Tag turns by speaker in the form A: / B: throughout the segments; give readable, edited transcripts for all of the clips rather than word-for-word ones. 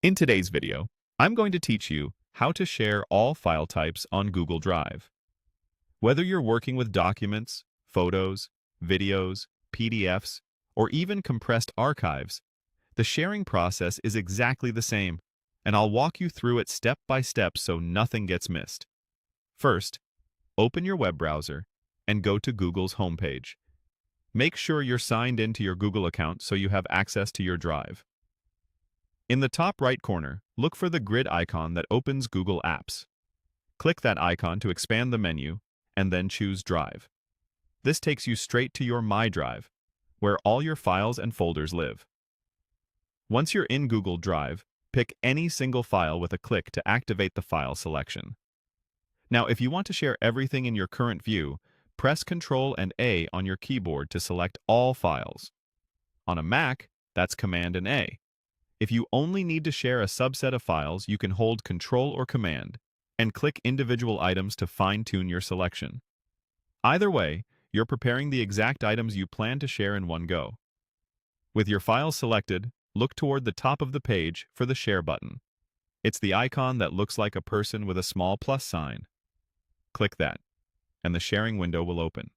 A: In today's video, I'm going to teach you how to share all file types on Google Drive. Whether you're working with documents, photos, videos, PDFs, or even compressed archives, the sharing process is exactly the same, and I'll walk you through it step by step so nothing gets missed. First, open your web browser and go to Google's homepage. Make sure you're signed into your Google account so you have access to your Drive. In the top right corner, look for the grid icon that opens Google Apps. Click that icon to expand the menu, and then choose Drive. This takes you straight to your My Drive, where all your files and folders live. Once you're in Google Drive, pick any single file with a click to activate the file selection. Now, if you want to share everything in your current view, press Ctrl and A on your keyboard to select all files. On a Mac, that's Command and A. If you only need to share a subset of files, you can hold Control or Command and click individual items to fine-tune your selection. Either way, you're preparing the exact items you plan to share in one go. With your files selected, look toward the top of the page for the Share button. It's the icon that looks like a person with a small plus sign. Click that, and the sharing window will open.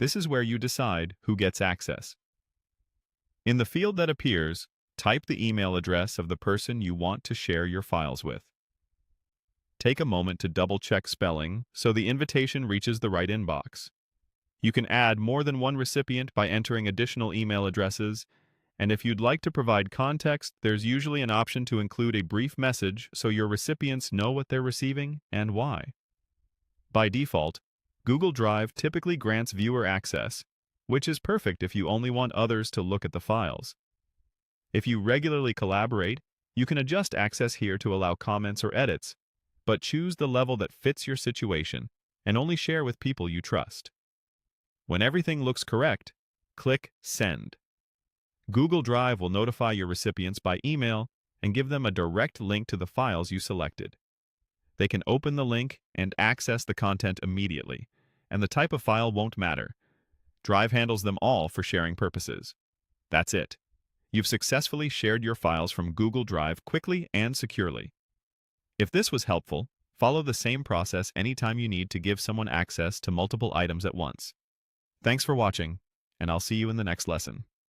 A: This is where you decide who gets access. In the field that appears, type the email address of the person you want to share your files with. Take a moment to double-check spelling so the invitation reaches the right inbox. You can add more than one recipient by entering additional email addresses, and if you'd like to provide context, there's usually an option to include a brief message so your recipients know what they're receiving and why. By default, Google Drive typically grants viewer access, which is perfect if you only want others to look at the files. If you regularly collaborate, you can adjust access here to allow comments or edits, but choose the level that fits your situation and only share with people you trust. When everything looks correct, click Send. Google Drive will notify your recipients by email and give them a direct link to the files you selected. They can open the link and access the content immediately, and the type of file won't matter. Drive handles them all for sharing purposes. That's it. You've successfully shared your files from Google Drive quickly and securely. If this was helpful, follow the same process anytime you need to give someone access to multiple items at once. Thanks for watching, and I'll see you in the next lesson.